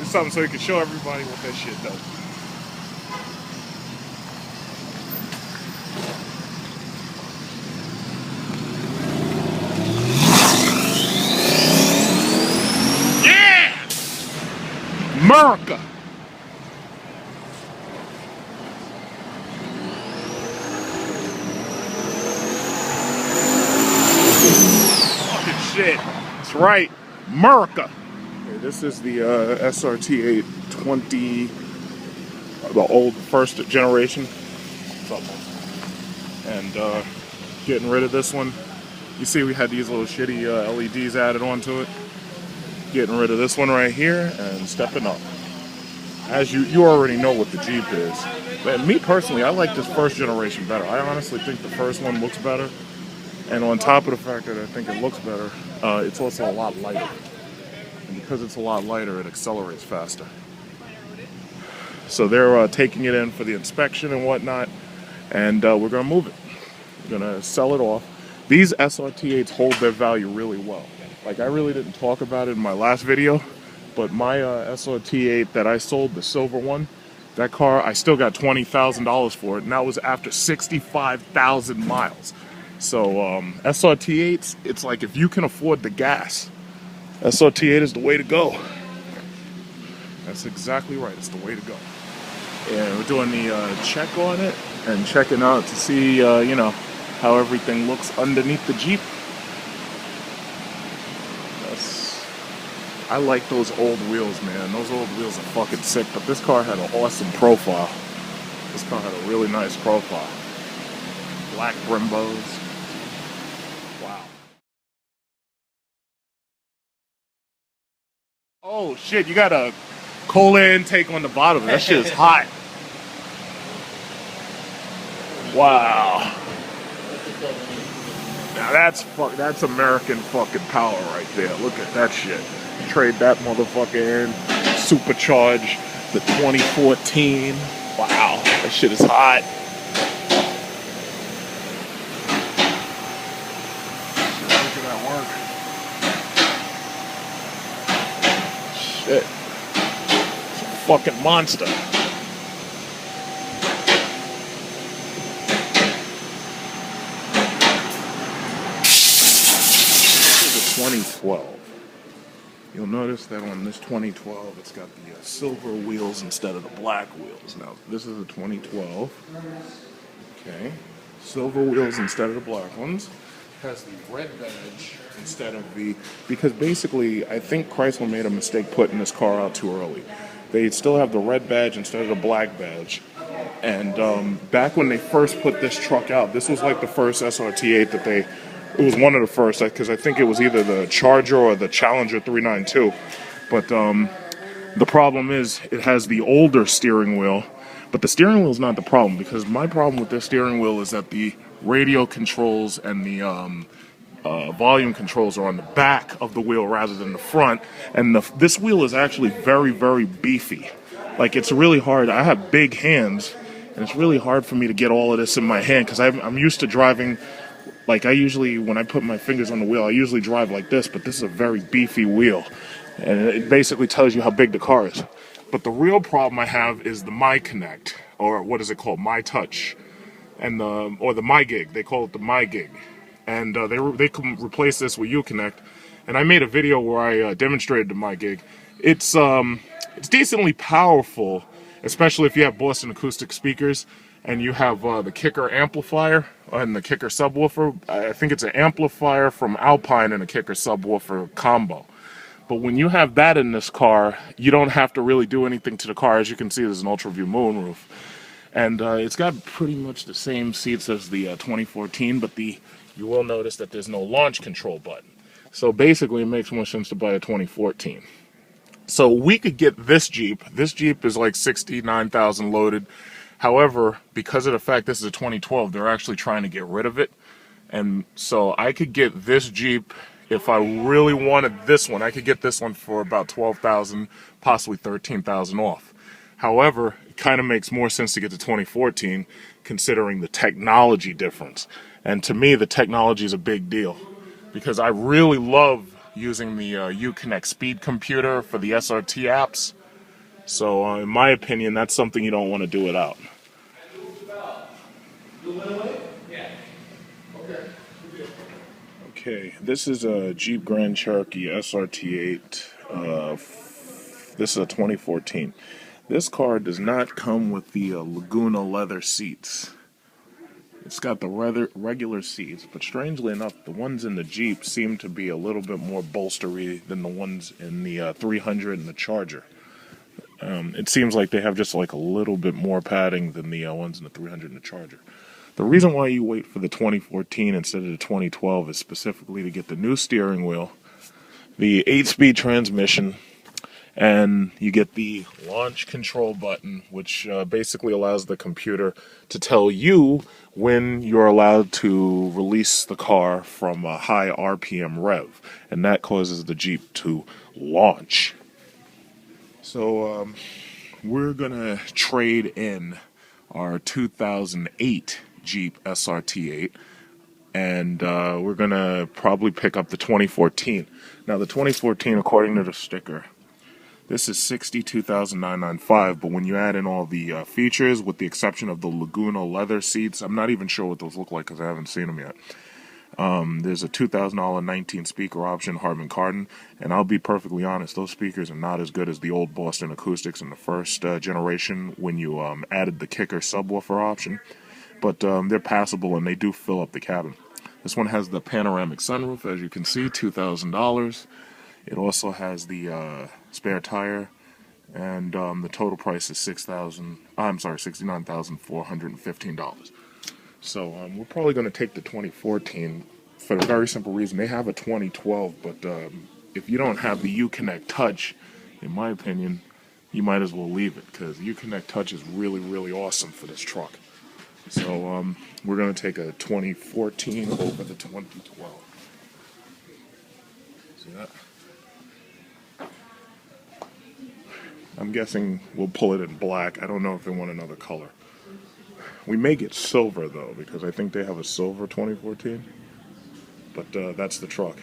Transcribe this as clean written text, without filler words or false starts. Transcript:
or something so you can show everybody what that shit does. Yeah! America! Shit. That's right. America. Okay, this is the SRT8 20, the old first generation. And getting rid of this one. You see we had these little shitty LEDs added onto it. Getting rid of this one right here and stepping up. As you already know what the Jeep is. But me personally, I like this first generation better. I honestly think the first one looks better. And on top of the fact that I think it looks better, it's also a lot lighter. And because it's a lot lighter, it accelerates faster. So they're taking it in for the inspection and whatnot, and we're going to move it. We're going to sell it off. These SRT8s hold their value really well. Like, I really didn't talk about it in my last video, but my SRT8 that I sold, the silver one, that car, I still got $20,000 for it, and that was after 65,000 miles. So SRT8s, it's like if you can afford the gas, SRT8 is the way to go. That's exactly right, it's the way to go. And we're doing the check on it and checking out to see, you know, how everything looks underneath the Jeep. I like those old wheels, man. Those old wheels are fucking sick, but this car had an awesome profile. This car had a really nice profile. Black Brimbos. Wow. Oh shit, you got a cola intake on the bottom. That shit is hot. Wow. Now that's American fucking power right there. Look at that shit. Trade that motherfucker in. Supercharge the 2014. Wow, that shit is hot. Look at that work. Shit. It's a fucking monster. This is a 2012. You'll notice that on this 2012, it's got the silver wheels instead of the black wheels. Now, this is a 2012. Okay. Silver wheels instead of the black ones. Has the red badge instead of the... Because basically, I think Chrysler made a mistake putting this car out too early. They still have the red badge instead of the black badge. And back when they first put this truck out, this was like the first SRT8 that they... It was one of the first, because I think it was either the Charger or the Challenger 392. But the problem is it has the older steering wheel. But the steering wheel is not the problem, because my problem with this steering wheel is that the radio controls and the volume controls are on the back of the wheel rather than the front. And this wheel is actually very, very beefy. Like, it's really hard. I have big hands, and it's really hard for me to get all of this in my hand, because I'm used to driving... Like, I usually, when I put my fingers on the wheel, I usually drive like this, but this is a very beefy wheel. And it basically tells you how big the car is. But the real problem I have is the MyConnect, or what is it called, MyTouch, and or the MyGig. They call it the MyGig. And they can replace this with UCONNECT. And I made a video where I demonstrated the MyGig. It's decently powerful, especially if you have Boston acoustic speakers. And you have the kicker amplifier and the kicker subwoofer. I think it's an amplifier from Alpine and a kicker subwoofer combo. But when you have that in this car, you don't have to really do anything to the car. As you can see, there's an Ultra View moonroof. And it's got pretty much the same seats as the 2014, but you will notice that there's no launch control button. So basically, it makes more sense to buy a 2014. So we could get this Jeep. This Jeep is like 69,000 loaded. However, because of the fact this is a 2012, they're actually trying to get rid of it. And so I could get this Jeep, if I really wanted this one, I could get this one for about 12,000, possibly 13,000 off. However, it kind of makes more sense to get the 2014 considering the technology difference. And to me, the technology is a big deal because I really love using the UCONNECT speed computer for the SRT apps. So in my opinion, that's something you don't want to do without. Okay, this is a Jeep Grand Cherokee SRT8. This is a 2014. This car does not come with the Laguna leather seats. It's got the regular seats, but strangely enough, the ones in the Jeep seem to be a little bit more bolstery than the ones in the 300 and the Charger. It seems like they have just like a little bit more padding than the ones in the 300 and the Charger. The reason why you wait for the 2014 instead of the 2012 is specifically to get the new steering wheel, the 8-speed transmission, and you get the launch control button, which basically allows the computer to tell you when you're allowed to release the car from a high RPM rev, and that causes the Jeep to launch. So we're gonna trade in our 2008 Jeep SRT8, and we're gonna probably pick up the 2014. Now the 2014, according to the sticker, this is $62,995, but when you add in all the features, with the exception of the Laguna leather seats, I'm not even sure what those look like because I haven't seen them yet. There's a $2,000 19-speaker option, Harman Kardon, and I'll be perfectly honest, those speakers are not as good as the old Boston Acoustics in the first generation when you added the kicker subwoofer option, but they're passable and they do fill up the cabin. This one has the panoramic sunroof, as you can see, $2,000. It also has the spare tire, and the total price is $69,415. So we're probably going to take the 2014 for the very simple reason they have a 2012, but if you don't have the UCONNECT Touch, in my opinion, you might as well leave it, because UCONNECT Touch is really, really awesome for this truck. So we're going to take a 2014 over the 2012. See that? I'm guessing we'll pull it in black. I don't know if they want another color. We may get silver, though, because I think they have a silver 2014. But that's the truck.